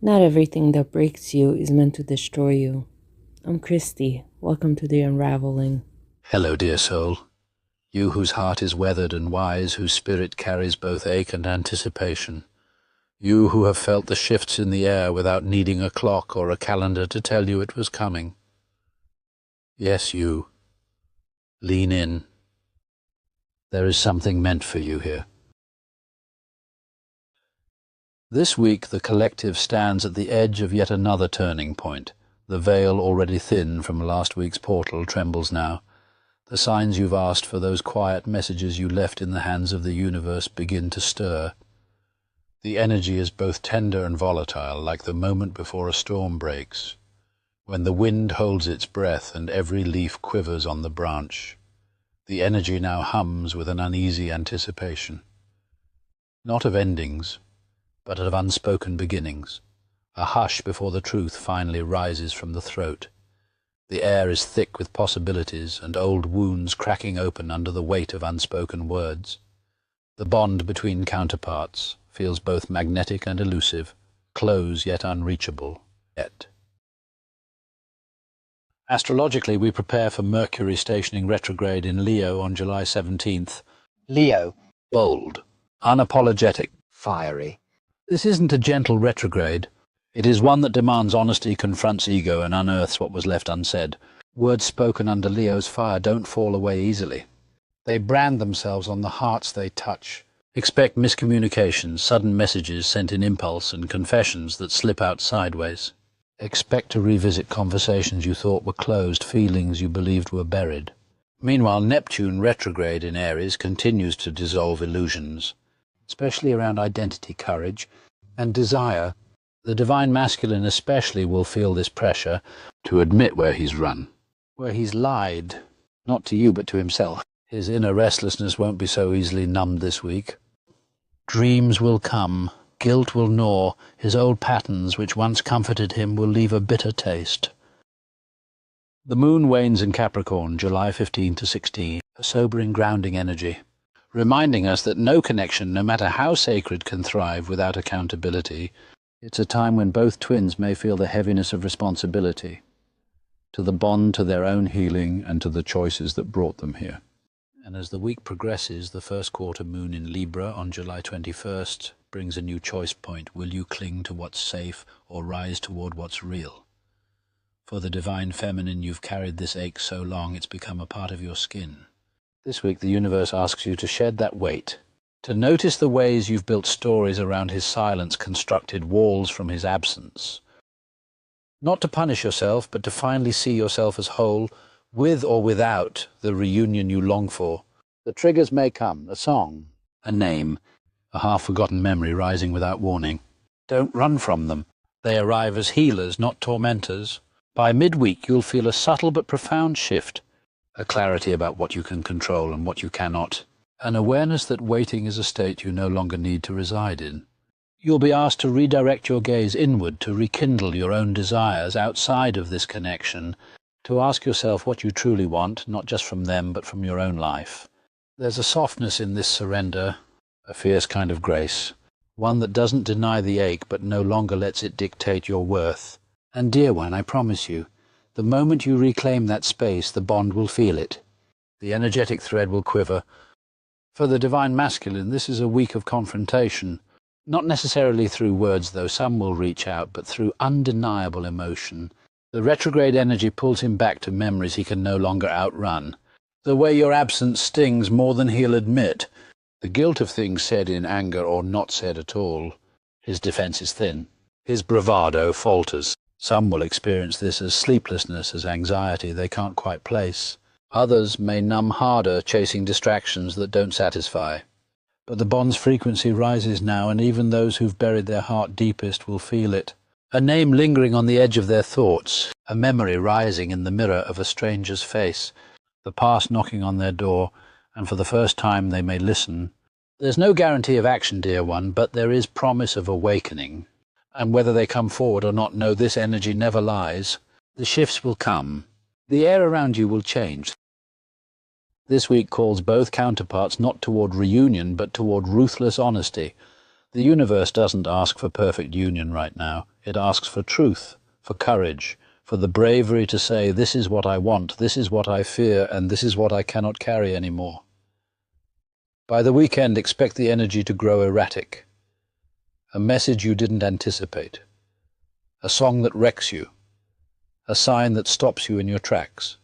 Not everything that breaks you is meant to destroy you. I'm Christy. Welcome to the unraveling. Hello, dear soul. You whose heart is weathered and wise, whose spirit carries both ache and anticipation. You who have felt the shifts in the air without needing a clock or a calendar to tell you it was coming. Yes, you. Lean in. There is something meant for you here. This week the collective stands at the edge of yet another turning point. The veil, already thin from last week's portal, trembles now. The signs you've asked for, those quiet messages you left in the hands of the universe, begin to stir. The energy is both tender and volatile, like the moment before a storm breaks, when the wind holds its breath and every leaf quivers on the branch. The energy now hums with an uneasy anticipation, not of endings, but of unspoken beginnings, a hush before the truth finally rises from the throat. The air is thick with possibilities and old wounds cracking open under the weight of unspoken words. The bond between counterparts feels both magnetic and elusive, close yet unreachable, yet. Astrologically, we prepare for Mercury stationing retrograde in Leo on July 17th. Leo. Bold, unapologetic, Fiery. This isn't a gentle retrograde. It is one that demands honesty, confronts ego, and unearths what was left unsaid. Words spoken under Leo's fire don't fall away easily. They brand themselves on the hearts they touch. Expect miscommunications, sudden messages sent in impulse, and confessions that slip out sideways. Expect to revisit conversations you thought were closed, feelings you believed were buried. Meanwhile, Neptune retrograde in Aries continues to dissolve illusions, especially around identity, courage, and desire. The divine masculine especially will feel this pressure to admit where he's run, where he's lied, not to you but to himself. His inner restlessness won't be so easily numbed this week. Dreams will come, guilt will gnaw, his old patterns which once comforted him will leave a bitter taste. The moon wanes in Capricorn, July 15 to 16, a sobering grounding energy, reminding us that no connection, no matter how sacred, can thrive without accountability. It's a time when both twins may feel the heaviness of responsibility, to the bond to their own healing and to the choices that brought them here. And as the week progresses, the first quarter moon in Libra on July 21st brings a new choice point. Will you cling to what's safe or rise toward what's real? For the divine feminine, you've carried this ache so long it's become a part of your skin. This week the universe asks you to shed that weight, to notice the ways you've built stories around his silence, constructed walls from his absence. Not to punish yourself, but to finally see yourself as whole, with or without the reunion you long for. The triggers may come, a song, a name, a half-forgotten memory rising without warning. Don't run from them. They arrive as healers, not tormentors. By midweek you'll feel a subtle but profound shift, a clarity about what you can control and what you cannot, an awareness that waiting is a state you no longer need to reside in. You'll be asked to redirect your gaze inward, to rekindle your own desires outside of this connection, to ask yourself what you truly want, not just from them, but from your own life. There's a softness in this surrender, a fierce kind of grace, one that doesn't deny the ache, but no longer lets it dictate your worth. And dear one, I promise you, the moment you reclaim that space, the bond will feel it. The energetic thread will quiver. For the divine masculine, this is a week of confrontation, not necessarily through words, though some will reach out, but through undeniable emotion. The retrograde energy pulls him back to memories he can no longer outrun. The way your absence stings more than he'll admit. The guilt of things said in anger or not said at all. His defense is thin. His bravado falters. Some will experience this as sleeplessness, as anxiety they can't quite place. Others may numb harder, chasing distractions that don't satisfy. But the bond's frequency rises now, and even those who've buried their heart deepest will feel it. A name lingering on the edge of their thoughts, a memory rising in the mirror of a stranger's face, the past knocking on their door, and for the first time they may listen. There's no guarantee of action, dear one, but there is promise of awakening. And whether they come forward or not, know this energy never lies. The shifts will come. The air around you will change. This week calls both counterparts not toward reunion, but toward ruthless honesty. The universe doesn't ask for perfect union right now. It asks for truth, for courage, for the bravery to say, this is what I want, this is what I fear, and this is what I cannot carry anymore. By the weekend, expect the energy to grow erratic. A message you didn't anticipate. A song that wrecks you. A sign that stops you in your tracks.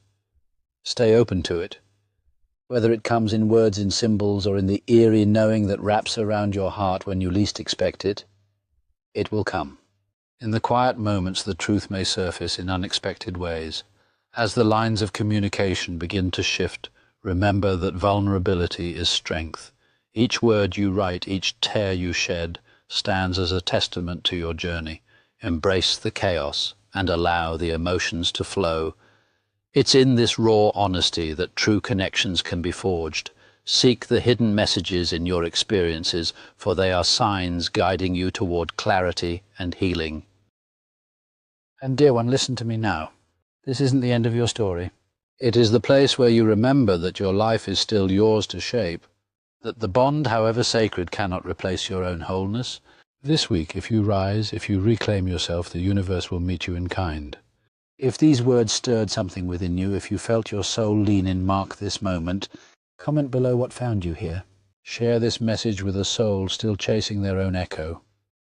Stay open to it. Whether it comes in words, in symbols, or in the eerie knowing that wraps around your heart when you least expect it, it will come. In the quiet moments, the truth may surface in unexpected ways. As the lines of communication begin to shift, remember that vulnerability is strength. Each word you write, each tear you shed, stands as a testament to your journey. Embrace the chaos and allow the emotions to flow. It's in this raw honesty that true connections can be forged. Seek the hidden messages in your experiences, for they are signs guiding you toward clarity and healing. And dear one, listen to me now. This isn't the end of your story. It is the place where you remember that your life is still yours to shape, that the bond, however sacred, cannot replace your own wholeness. This week, if you rise, if you reclaim yourself, the universe will meet you in kind. If these words stirred something within you, if you felt your soul lean in, mark this moment. Comment below what found you here. Share this message with a soul still chasing their own echo.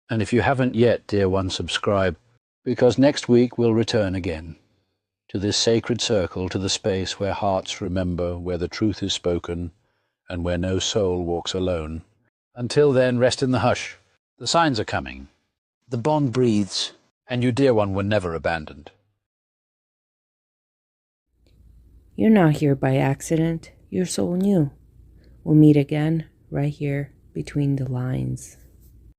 And if you haven't yet, dear one, subscribe, because next week we'll return again to this sacred circle, to the space where hearts remember, where the truth is spoken, and where no soul walks alone. Until then, rest in the hush. The signs are coming. The bond breathes, and you, dear one, were never abandoned. You're not here by accident. Your soul knew. We'll meet again right here between the lines.